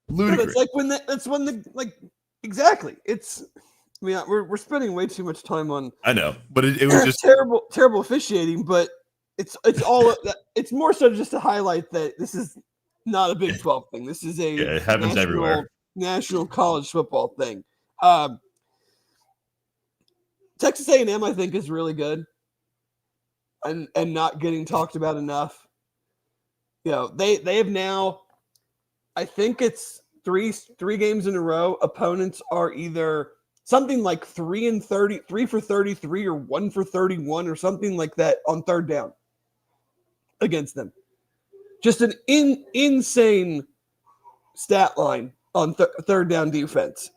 Ludicrous. It's like exactly. It's, I mean, we're spending way too much time on. I know, but it was just terrible officiating. But it's all it's more so just to highlight that this is not a Big 12 thing. This is a it happens everywhere. national college football thing. Texas A&M, I think, is really good and not getting talked about enough. They have now, I think it's three games in a row. Opponents are either something like 3 for 33 or 1 for 31 or something like that on third down against them. Just an insane stat line on third down defense.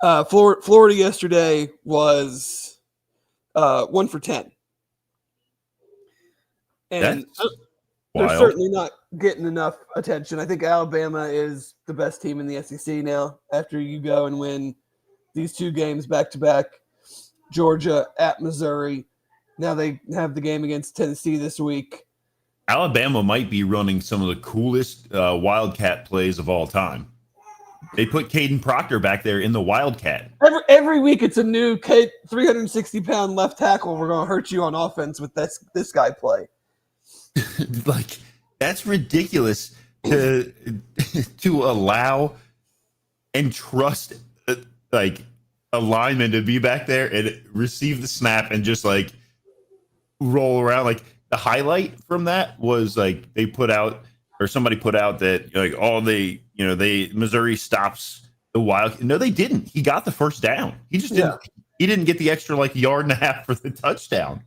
Florida yesterday was 1 for 10. And they're certainly not getting enough attention. I think Alabama is the best team in the SEC now after you go and win these 2 games back-to-back, Georgia at Missouri. Now they have the game against Tennessee this week. Alabama might be running some of the coolest Wildcat plays of all time. They put Caden Proctor back there in the Wildcat. Every week it's a new 360-pound left tackle. We're going to hurt you on offense with this guy play. Like, that's ridiculous to allow and trust like a lineman to be back there and receive the snap and just like roll around. Like, the highlight from that was like somebody put out that like Missouri stops the Wild. No, they didn't. He got the first down. He just didn't. He didn't get the extra like yard and a half for the touchdown.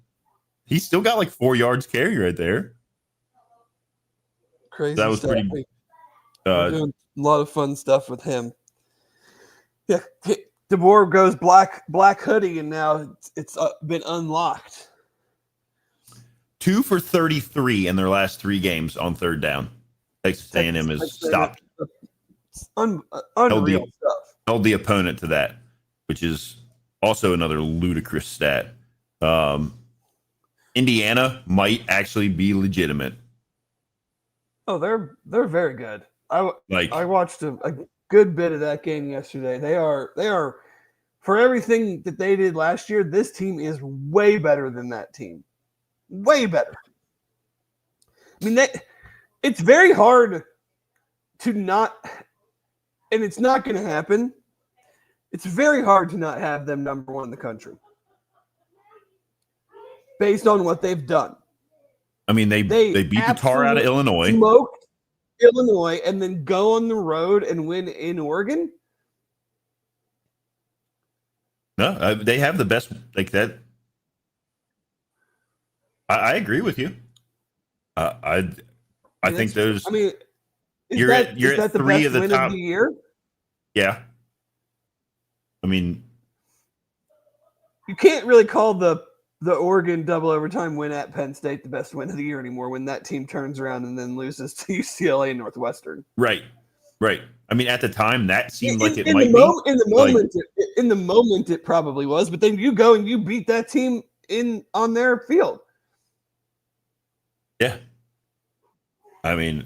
He still got like 4 yards carry right there. Crazy. That was stuff. pretty. Doing a lot of fun stuff with him. Yeah, DeBoer goes black hoodie, and now it's been unlocked. 2 for 33 in their last 3 games on third down. Texas A&M has stopped. Unreal stuff. Held the opponent to that, which is also another ludicrous stat. Indiana might actually be legitimate. Oh, they're very good. I watched a good bit of that game yesterday. They are for everything that they did last year. This team is way better than that team. Way better. I mean, it's very hard to not, and it's not going to happen. It's very hard to not have them number 1 in the country based on what they've done. I mean, they beat the tar out of Illinois. Smoked Illinois and then go on the road and win in Oregon. No, they have the best like that. I agree with you. I think those. I mean, you're at 3 of the top of the year. Yeah. I mean, you can't really call the Oregon double overtime win at Penn State the best win of the year anymore when that team turns around and then loses to UCLA and Northwestern. Right. I mean, at the time, that seemed like it might be. In the moment, it probably was. But then you go and you beat that team on their field. Yeah. I mean,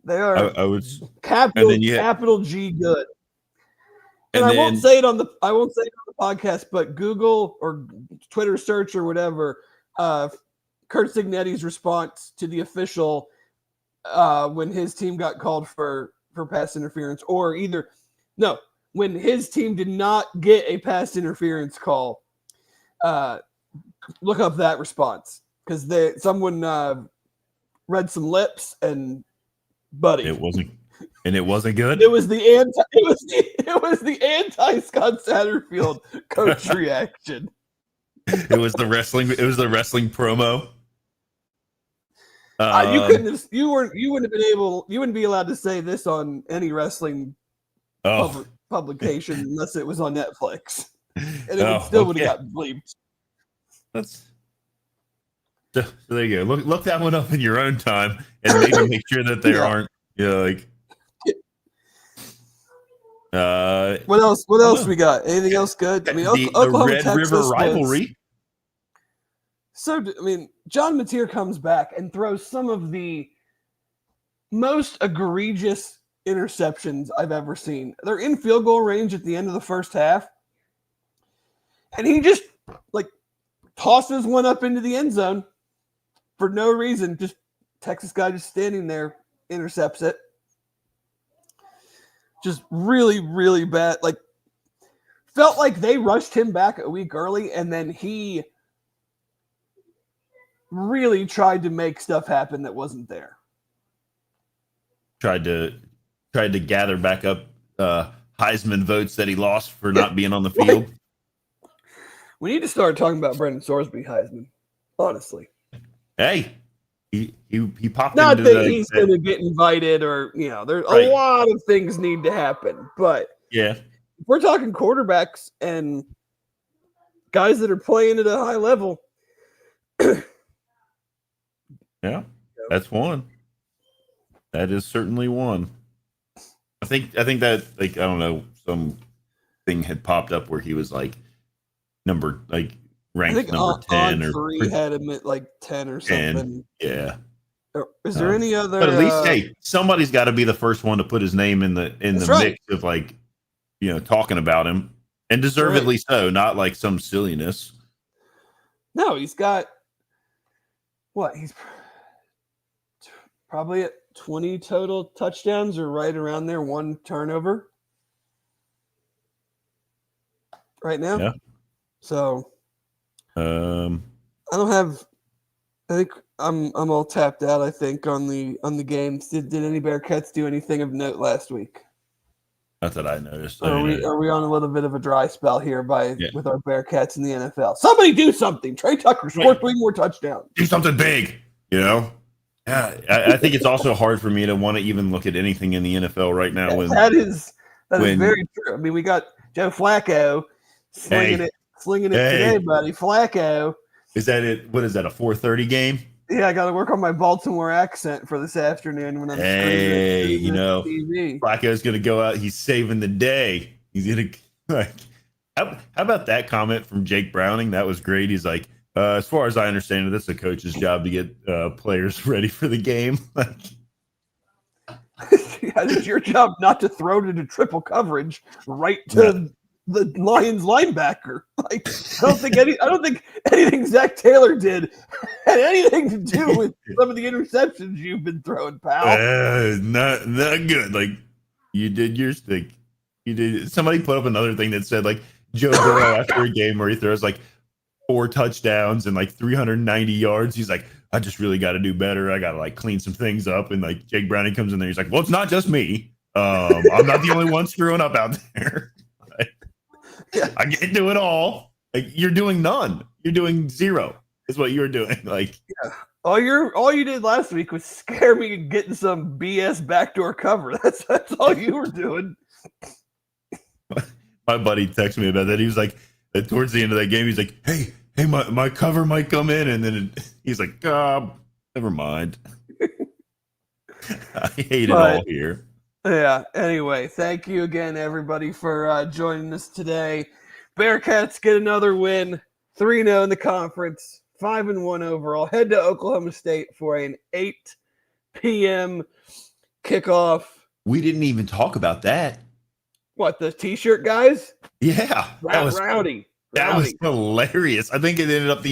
they are. I would capital G good. And I won't say it on the podcast, but Google or Twitter search or whatever, Kurt Signetti's response to the official when his team got called for pass interference, or when his team did not get a pass interference call. Look up that response because someone read some lips and buddy. It wasn't good. It was the anti Scott Satterfield coach reaction. It was the wrestling promo. You wouldn't be allowed to say this on any wrestling publication unless it was on Netflix, and it still would have got bleeped. So there you go. Look that one up in your own time, and maybe make sure that there aren't What else we got? Anything else good? I mean, the Red River rivalry. John Mateer comes back and throws some of the most egregious interceptions I've ever seen. They're in field goal range at the end of the first half. And he just tosses one up into the end zone for no reason. Just Texas guy just standing there, intercepts it. Just really, really bad. Like, felt like they rushed him back a week early, and then he really tried to make stuff happen that wasn't there. Tried to gather back up Heisman votes that he lost for not being on the field. Like, we need to start talking about Brendan Sorsby Heisman. Honestly, hey, he popped. Not into that he's going to get invited, or there's Right. a lot of things need to happen. But yeah, if we're talking quarterbacks and guys that are playing at a high level. yeah, that's one. That is certainly one. I think that, like, I don't know, some thing had popped up where he was like ranked number 10 or 3 had him at like 10 or 10. something. Yeah. Is there any other? But at least, hey, somebody's got to be the first one to put his name in the right. mix of, like, talking about him, and deservedly so. Not like some silliness. No, he's got what? He's probably at 20 total touchdowns, or right around there. 1 turnover right now. Yeah. So, I don't have. I think I'm all tapped out. I think on the games. Did any Bearcats do anything of note last week? Not that I noticed. Are we on a little bit of a dry spell here with our Bearcats in the NFL? Somebody do something. Trey Tucker scored 3 more touchdowns. Do something big. Yeah, I think it's also hard for me to want to even look at anything in the NFL right now. That is very true. I mean, we got Joe Flacco slinging it today, buddy. Flacco. Is that it? What is that? A 4:30 game? Yeah, I got to work on my Baltimore accent for this afternoon when I'm screaming TV. Flacco's gonna go out. He's saving the day. He's gonna like. How about that comment from Jake Browning? That was great. He's like, as far as I understand it, it's the coach's job to get players ready for the game. Like, yeah, it's your job not to throw it into triple coverage right to the Lions linebacker. Like, I don't think anything Zach Taylor did had anything to do with some of the interceptions you've been throwing, pal. Not good. Like, you did your thing. You did. Somebody put up another thing that said, like, Joe Burrow after a game where he throws like 4 touchdowns and like 390 yards. He's like, I just really got to do better. I got to like clean some things up. And like Jake Browning comes in there. He's like, well, it's not just me. I'm not the only one screwing up out there. I can't do it all. Like, you're doing none. You're doing 0 is what you're doing. Like, all you did last week was scare me and getting some BS backdoor cover. That's all you were doing. My buddy texted me about that. He was like, towards the end of that game, he's like, hey, my cover might come in. And then he's like, never mind. I hate it all here. Yeah. Anyway, thank you again, everybody, for joining us today. Bearcats get another win, 3-0 in the conference, 5-1 overall. Head to Oklahoma State for an 8 p.m. kickoff. We didn't even talk about that. What, the T-shirt guys? Yeah, that was rowdy. That was hilarious. I think it ended up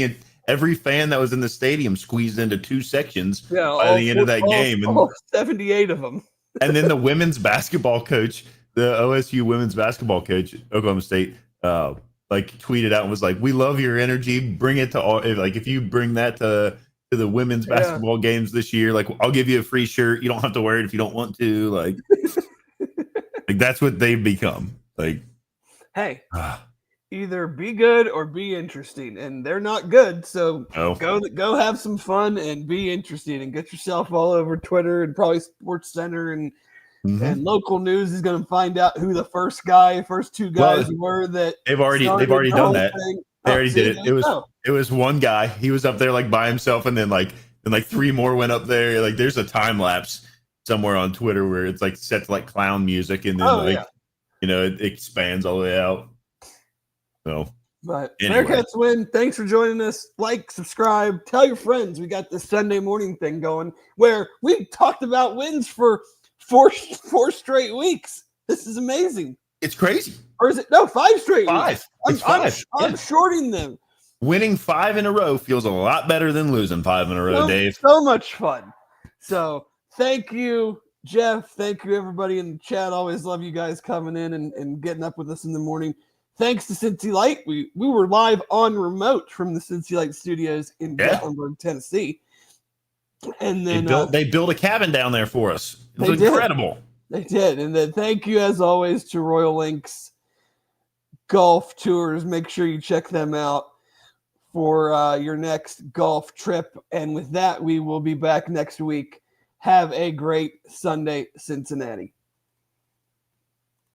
every fan that was in the stadium squeezed into 2 sections by the end of that game, and 78 of them. And then the women's basketball coach, the OSU women's basketball coach, Oklahoma State, like tweeted out and was like, "We love your energy. Bring it to all. If you bring that to the women's basketball games this year, like, I'll give you a free shirt. You don't have to wear it if you don't want to. Like, like that's what they've become. Like, hey, either be good or be interesting, and they're not good. So go have some fun and be interesting, and get yourself all over Twitter and probably Sports Center and local news is going to find out who the first 2 guys were that they've already done that. They already did it. It was one guy. He was up there like by himself, and then 3 more went up there. Like, there's a time lapse somewhere on Twitter where it's like set to like clown music, and then it expands all the way out. So, but anyway. Bearcats win. Thanks for joining us. Like, subscribe, tell your friends. We got this Sunday morning thing going where we talked about wins for 4 straight weeks. This is amazing. It's crazy. Or is it? No, 5 straight 5. weeks. It's 5. I'm shorting them. winning 5 in a row feels a lot better than losing 5 in a row, Dave. So much fun. So thank you, Jeff. Thank you, everybody in the chat. Always love you guys coming in and getting up with us in the morning. Thanks to Cincy Light. We were live on remote from the Cincy Light studios in Gatlinburg, Tennessee. And then they built a cabin down there for us. It was they incredible. They did. And then thank you, as always, to Royal Links Golf Tours. Make sure you check them out for your next golf trip. And with that, we will be back next week. Have a great Sunday, Cincinnati.